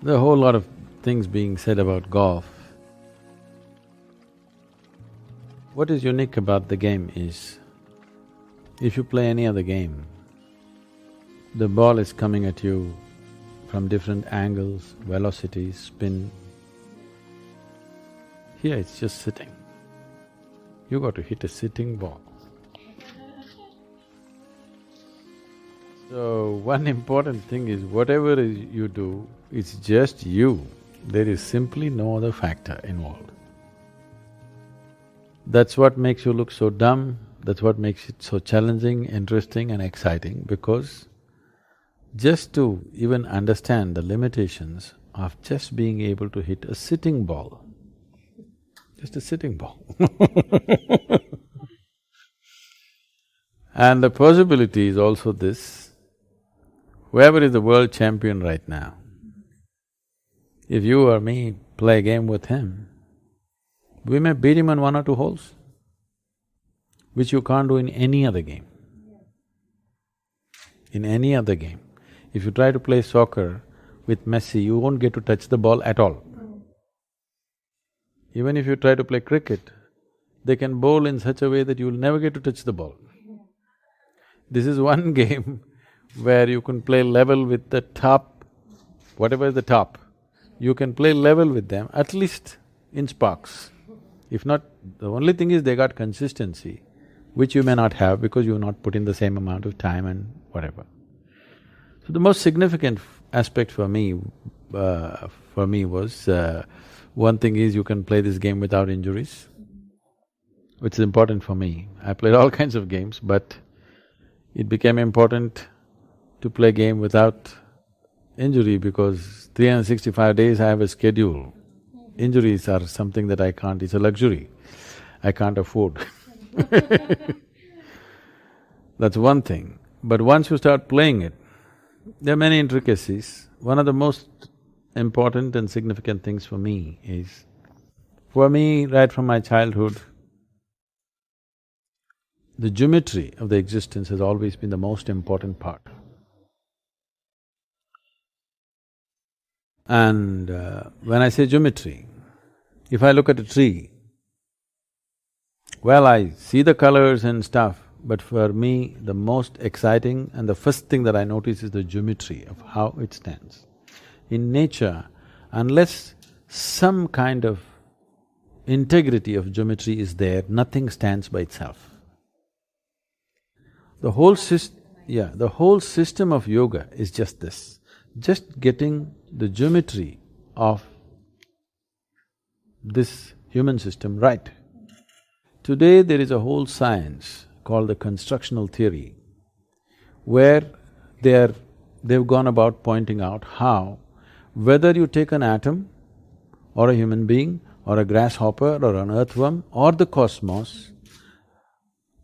There are a whole lot of things being said about golf. What is unique about the game is, if you play any other game, the ball is coming at you from different angles, velocities, spin. Here it's just sitting. You got to hit a sitting ball. So, one important thing is whatever you do, it's just you. There is simply no other factor involved. That's what makes you look so dumb, that's what makes it so challenging, interesting and exciting, because just to even understand the limitations of just being able to hit a sitting ball, just a sitting ball And the possibility is also this, whoever is the world champion right now, if you or me play a game with him, we may beat him on 1 or 2 holes, which you can't do in any other game. In any other game. If you try to play soccer with Messi, you won't get to touch the ball at all. Even if you try to play cricket, they can bowl in such a way that you will never get to touch the ball. This is one game where you can play level with the top, whatever is the top, you can play level with them at least in sparks. If not, the only thing is they got consistency, which you may not have because you've not put in the same amount of time and whatever. So the most significant aspect for me was, one thing is you can play this game without injuries, which is important for me. I played all kinds of games, but it became important to play game without injury because 365 days I have a schedule. Injuries are something that I can't… it's a luxury, I can't afford That's one thing. But once you start playing it, there are many intricacies. One of the most important and significant things for me is, for me, right from my childhood, the geometry of the existence has always been the most important part. And when I say geometry, if I look at a tree, well, I see the colors and stuff, but for me, the most exciting and the first thing that I notice is the geometry of how it stands. In nature, unless some kind of integrity of geometry is there, nothing stands by itself. The whole the whole system of yoga is just this, just getting the geometry of this human system right. Today there is a whole science called the constructional theory, where they've gone about pointing out how whether you take an atom or a human being or a grasshopper or an earthworm or the cosmos,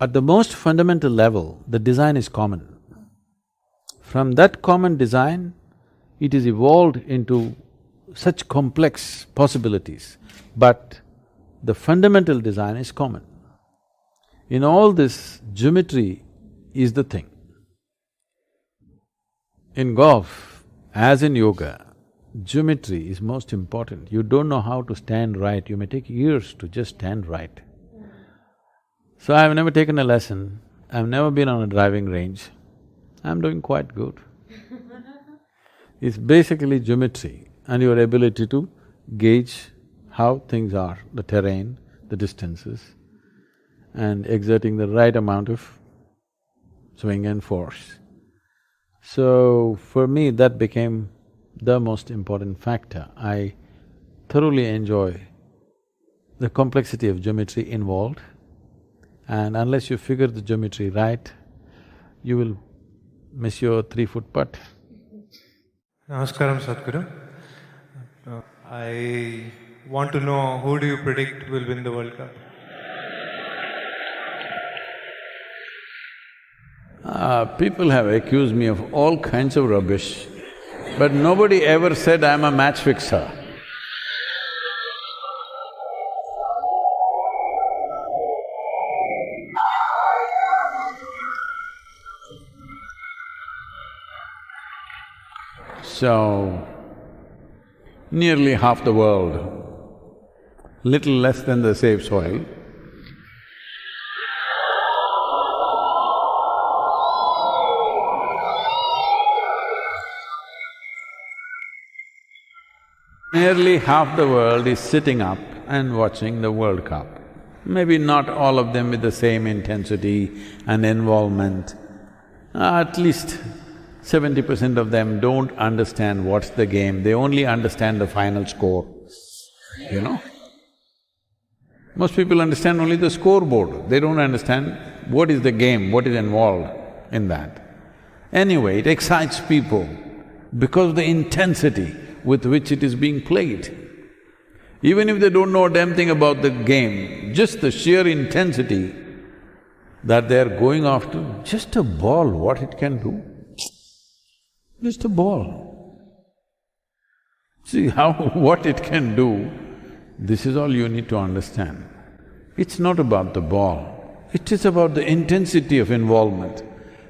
at the most fundamental level, the design is common. From that common design, it is evolved into such complex possibilities, but the fundamental design is common. In all this, geometry is the thing. In golf, as in yoga, geometry is most important. You don't know how to stand right, you may take years to just stand right. So I've never taken a lesson, I've never been on a driving range, I'm doing quite good. It's basically geometry and your ability to gauge how things are, the terrain, the distances, and exerting the right amount of swing and force. So for me, that became the most important factor. I thoroughly enjoy the complexity of geometry involved, and unless you figure the geometry right, you will miss your 3-foot putt. Namaskaram, Sadhguru. I want to know, who do you predict will win the World Cup? People have accused me of all kinds of rubbish, but nobody ever said I'm a match fixer. So, nearly half the world, little less than the safe soil. Nearly half the world is sitting up and watching the World Cup. Maybe not all of them with the same intensity and involvement. At least 70% of them don't understand what's the game, they only understand the final score, you know. Most people understand only the scoreboard, they don't understand what is the game, what is involved in that. Anyway, it excites people because of the intensity with which it is being played. Even if they don't know a damn thing about the game, just the sheer intensity that they're going after, just a ball, what it can do? Just a ball. See how… what it can do, this is all you need to understand. It's not about the ball, it is about the intensity of involvement.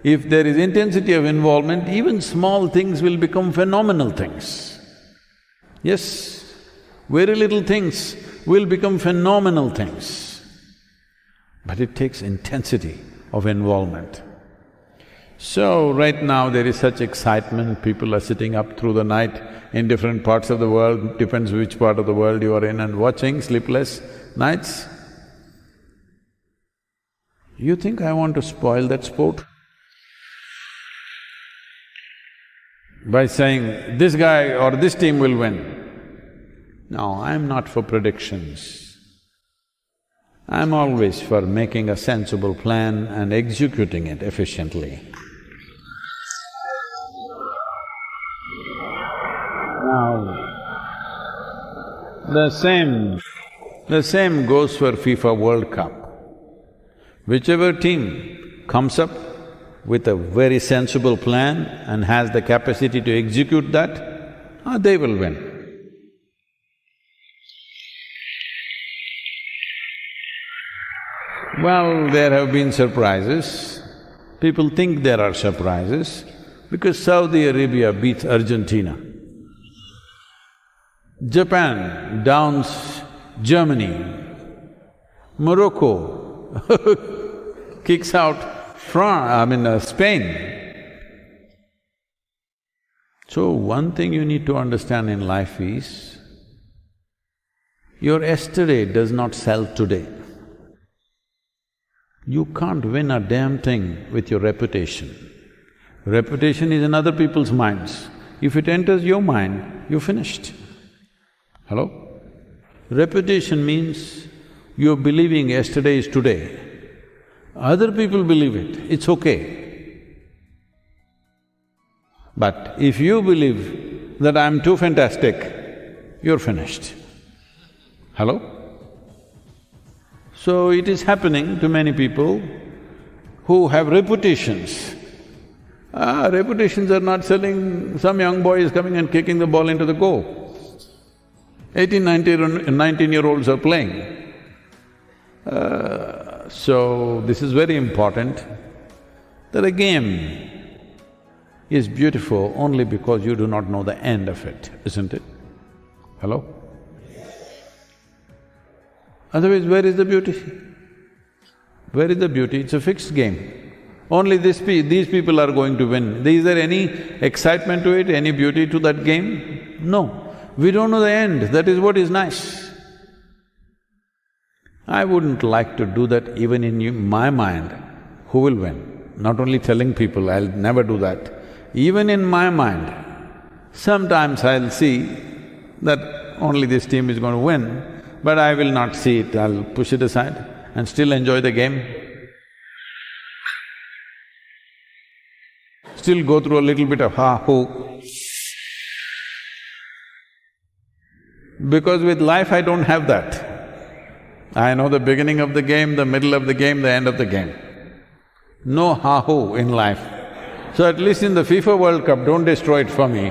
If there is intensity of involvement, even small things will become phenomenal things. Yes, very little things will become phenomenal things. But it takes intensity of involvement. So, right now there is such excitement, people are sitting up through the night in different parts of the world, depends which part of the world you are in, and watching sleepless nights. You think I want to spoil that sport? By saying, this guy or this team will win. No, I'm not for predictions. I'm always for making a sensible plan and executing it efficiently. Now, the same goes for FIFA World Cup. Whichever team comes up with a very sensible plan and has the capacity to execute that, they will win. Well, there have been surprises. People think there are surprises because Saudi Arabia beats Argentina. Japan downs Germany. Morocco kicks out Spain. So, one thing you need to understand in life is, your yesterday does not sell today. You can't win a damn thing with your reputation. Reputation is in other people's minds. If it enters your mind, you're finished. Hello? Reputation means you're believing yesterday is today. Other people believe it, it's okay. But if you believe that I'm too fantastic, you're finished. Hello? So it is happening to many people who have reputations. Reputations are not selling, some young boy is coming and kicking the ball into the goal. 19-year-olds are playing. So this is very important, that a game is beautiful only because you do not know the end of it, isn't it? Hello? Otherwise, where is the beauty? Where is the beauty? It's a fixed game. Only these people are going to win. Is there any excitement to it, any beauty to that game? No. We don't know the end, that is what is nice. I wouldn't like to do that even in my mind, who will win? Not only telling people, I'll never do that. Even in my mind, sometimes I'll see that only this team is going to win, but I will not see it, I'll push it aside and still enjoy the game. Still go through a little bit of ha-hoo. Because with life I don't have that. I know the beginning of the game, the middle of the game, the end of the game. No ha-hoo in life. So at least in the FIFA World Cup, don't destroy it for me.